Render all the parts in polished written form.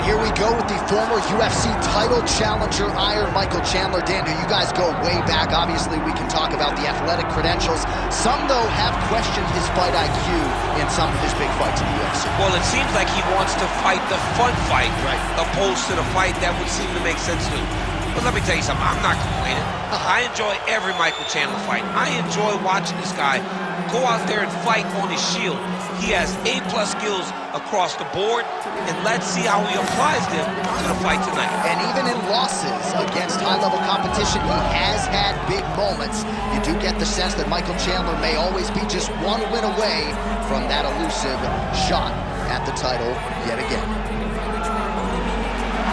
here we go with the former UFC title challenger, Iron Michael Chandler. Dan, you guys go way back. Obviously, we can talk about the athletic credentials. Some, though, have questioned his fight IQ in some of his big fights in the UFC. Well, it seems like he wants to fight the fun fight, right, opposed to the fight that would seem to make sense to him. But let me tell you something, I'm not complaining. I enjoy every Michael Chandler fight. I enjoy watching this guy go out there and fight on his shield. He has A+ skills across the board, and let's see how he applies them to the fight tonight. And even in losses against high-level competition, he has had big moments. You do get the sense that Michael Chandler may always be just one win away from that elusive shot at the title yet again.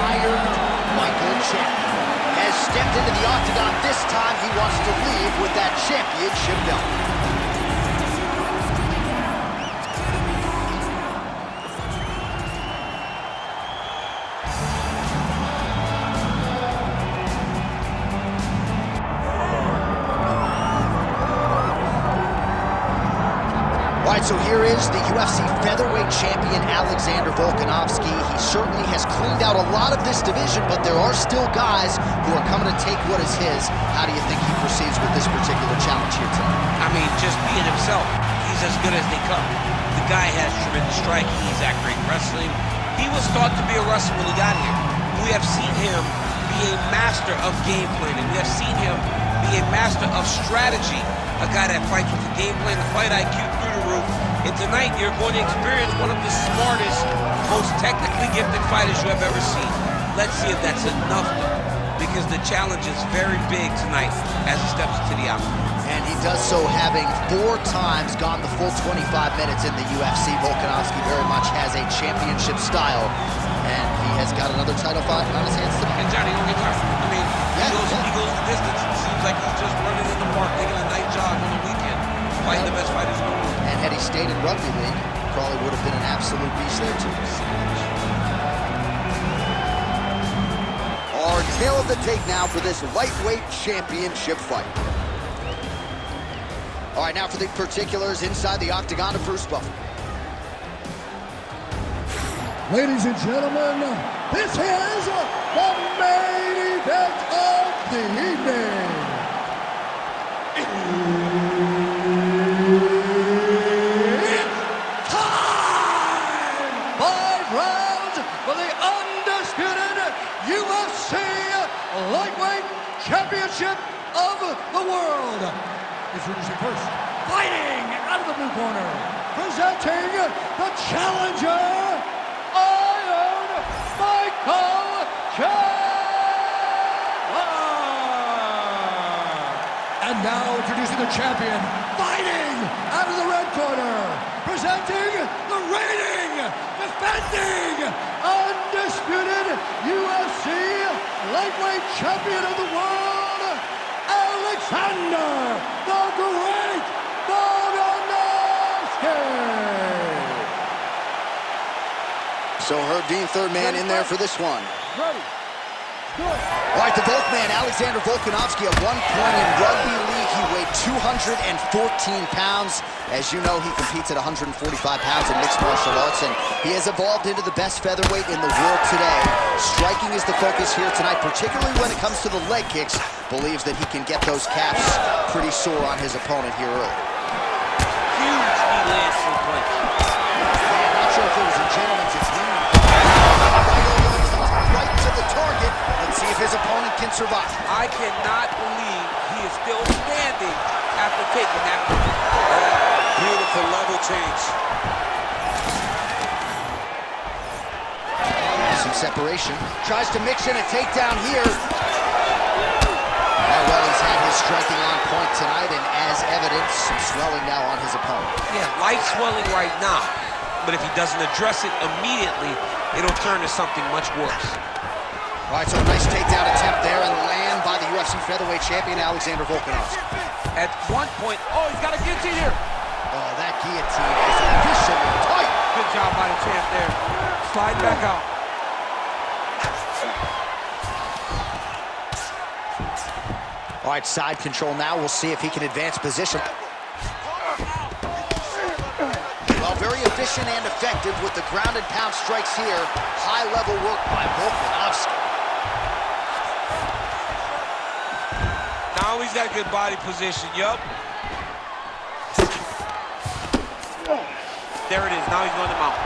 Iron Michael Chandler has stepped into the octagon. This time he wants to leave with that championship belt. All right, so here is the UFC featherweight champion, Alexander Volkanovski. He certainly has cleaned out a lot of this division, but there are still guys who are coming to take what is his. How do you think he proceeds with this particular challenge here tonight? I mean, just being himself, he's as good as they come. The guy has tremendous striking, he's accurate wrestling. He was thought to be a wrestler when he got here. We have seen him be a master of game planning. We have seen him be a master of strategy. A guy that fights with a game plan, the fight IQ through the roof. And tonight, you're going to experience one of the smartest, most technically gifted fighters you have ever seen. Let's see if that's enough, because the challenge is very big tonight as he steps into the octagon. And he does so having 4 times gone the full 25 minutes in the UFC. Volkanovski very much has a championship style, and he has got another title fight on his hands tonight. And Johnny, don't get tired. I mean, he goes the distance. It seems like he's just running in the park, taking a night jog on the weekend, fighting the best fighters in the world. And had he stayed in rugby league, probably would have been an absolute beast there too. Our tale of the tape now for this lightweight championship fight. All right, now for the particulars inside the octagon of Bruce Buffer. Ladies and gentlemen, this is the main event of the evening. It's time! 5 rounds for the undisputed UFC Lightweight Championship of the World. Introducing first, fighting out of the blue corner, presenting the challenger, Iron Michael Chandler. And now introducing the champion, fighting out of the red corner, presenting the reigning, defending, undisputed UFC Lightweight Champion of the World, Alexander the Great Volkanovski. So Herb Dean, third man in there for this one. Ready. All right, the Volkman, Alexander Volkanovski, at one point in rugby league, he weighed 214 pounds. As you know, he competes at 145 pounds in mixed martial arts, and he has evolved into the best featherweight in the world today. Striking is the focus here tonight, particularly when it comes to the leg kicks. Believes that he can get those calves pretty sore on his opponent here early. Huge knee lands from punch. Man, not sure if it was a gentleman's agreement. Right to the target. Let's see if his opponent can survive. I cannot believe he is still standing after taking that punch. Beautiful level change. Some separation. Tries to mix in a takedown here. Oh, well, he's had his striking on point tonight, and as evidence, some swelling now on his opponent. Yeah, light swelling right now, but if he doesn't address it immediately, it'll turn to something much worse. All right, so a nice takedown attempt there and land by the UFC featherweight champion, Alexander Volkanovski. At one point, oh, he's got a guillotine here. Oh, that guillotine is officially tight. Good job by the champ there. Slide back out. All right, side control now. We'll see if he can advance position. Well, very efficient. efficient and effective with the ground and pound strikes here. High-level work by Volkanovski. Now he's got a good body position, yup. There it is, now he's going to mount.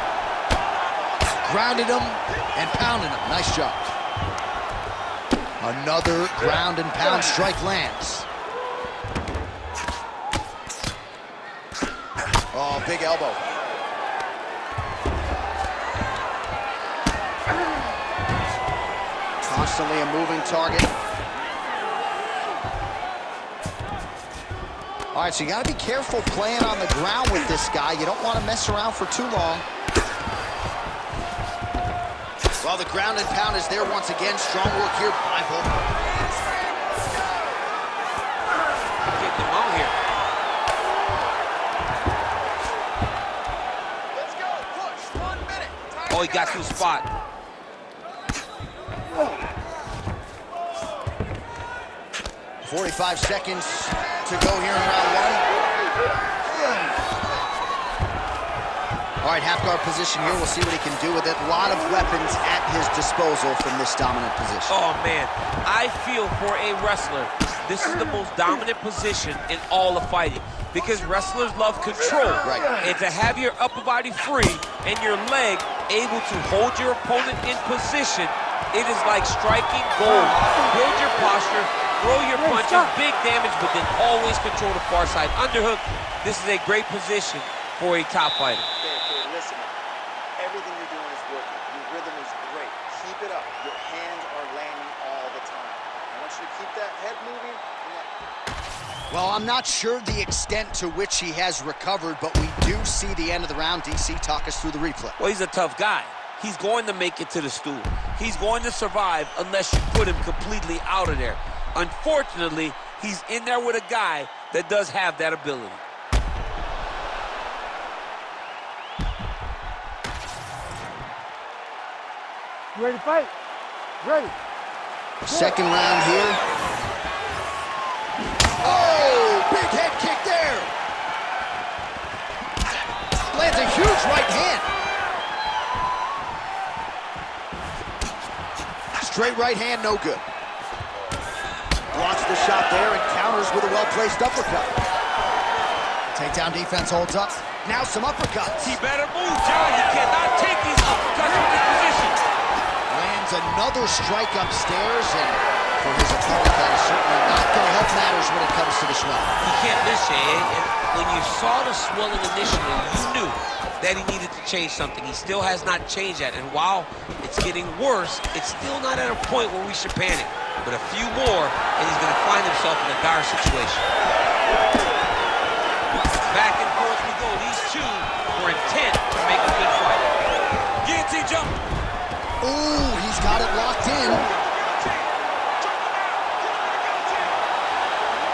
Grounded him and pounded him. Nice job. Another ground and pound strike lands. Oh, big elbow. Constantly a moving target. All right, so you got to be careful playing on the ground with this guy. You don't want to mess around for too long. Well, the ground and pound is there once again. Strong work here by Volkanovski. Getting him out here. Let's go, push, 1 minute. Oh, he got to the spot. .45 seconds to go here in round one. All right, half guard position here. We'll see what he can do with it. A lot of weapons at his disposal from this dominant position. Oh, man. I feel for a wrestler, this is the most dominant position in all of fighting because wrestlers love control. Right. And to have your upper body free and your leg able to hold your opponent in position, it is like striking gold. Build your posture, throw your punches, big damage, but then always control the far side underhook. This is a great position for a top fighter. Okay, listen. Everything you're doing is working. Your rhythm is great. Keep it up. Your hands are landing all the time. I want you to keep that head moving. Well, I'm not sure the extent to which he has recovered, but we do see the end of the round. DC, talk us through the replay. Well, he's a tough guy. He's going to make it to the stool. He's going to survive unless you put him completely out of there. Unfortunately, he's in there with a guy that does have that ability. You ready to fight? Ready. Second round here. Oh, big head kick there. Lands a huge right hand. Straight right hand, no good. Blocks the shot there and counters with a well-placed uppercut. Takedown defense holds up. Now some uppercuts. He better move, John. He cannot take these uppercuts from this position. Lands another strike upstairs, and for his opponent, that is certainly not going to help matters when it comes to the swelling. He can't miss, Jay. And when you saw the swelling initially, you knew that he needed to change something. He still has not changed that. And while it's getting worse, it's still not at a point where we should panic. But a few more, and he's going to find himself in a dire situation. Back and forth we go. These two were intent to make a good fight. Guillotine jump. Ooh, he's got it locked in.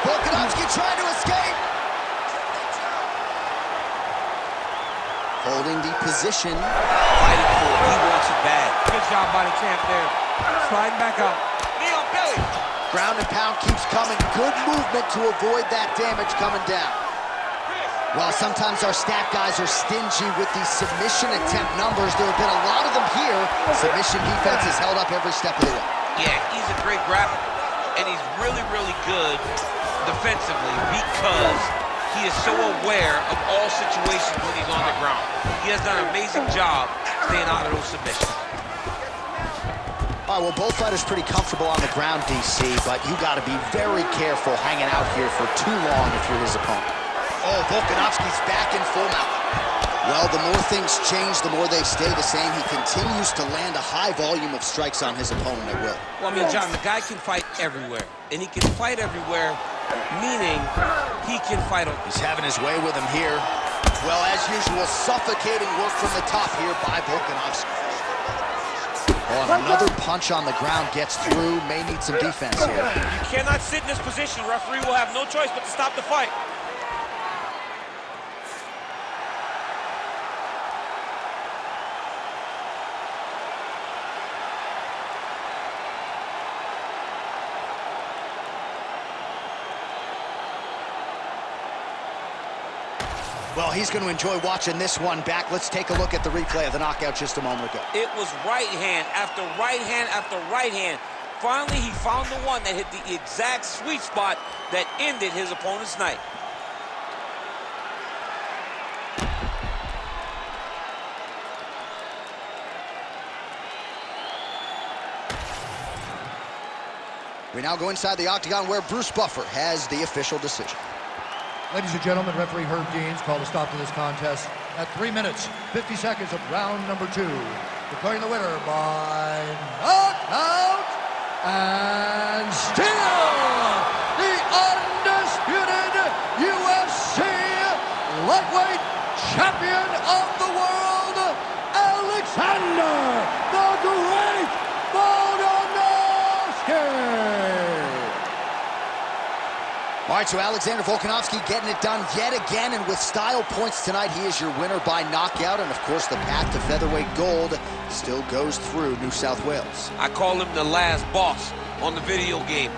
Volkanovski trying to escape. Holding the position. Fighting for it. He wants it bad. Good job by the champ there. Sliding back up. Knee on belly. Ground and pound keeps coming. Good movement to avoid that damage coming down. While sometimes our stat guys are stingy with these submission attempt numbers, there have been a lot of them here. Submission defense has held up every step of the way. Yeah, he's a great grappler, and he's really, really good defensively because he is so aware of all situations when he's on the ground. He has done an amazing job staying out of those submissions. All right, well, both fighters pretty comfortable on the ground, DC, but you got to be very careful hanging out here for too long if you're his opponent. Oh, Volkanovski's back in full mount. Well, the more things change, the more they stay the same. He continues to land a high volume of strikes on his opponent at will. Well, I mean, John, the guy can fight everywhere, and he can fight everywhere, meaning he can fight. He's having his way with him here. Well, as usual, suffocating work from the top here by Volkanovski. Oh, and another punch on the ground gets through. May need some defense here. You cannot sit in this position. Referee will have no choice but to stop the fight. Well, he's going to enjoy watching this one back. Let's take a look at the replay of the knockout just a moment ago. It was right hand after right hand after right hand. Finally, he found the one that hit the exact sweet spot that ended his opponent's night. We now go inside the octagon where Bruce Buffer has the official decision. Ladies and gentlemen, referee Herb Deans called a stop to this contest at 3 minutes, 50 seconds of round number 2. Declaring the winner by knockout and still the undisputed UFC lightweight champion of the world, Alexander the Great Volkanovski. All right, so Alexander Volkanovski getting it done yet again, and with style points tonight, he is your winner by knockout, and of course the path to featherweight gold still goes through New South Wales. I call him the last boss on the video game.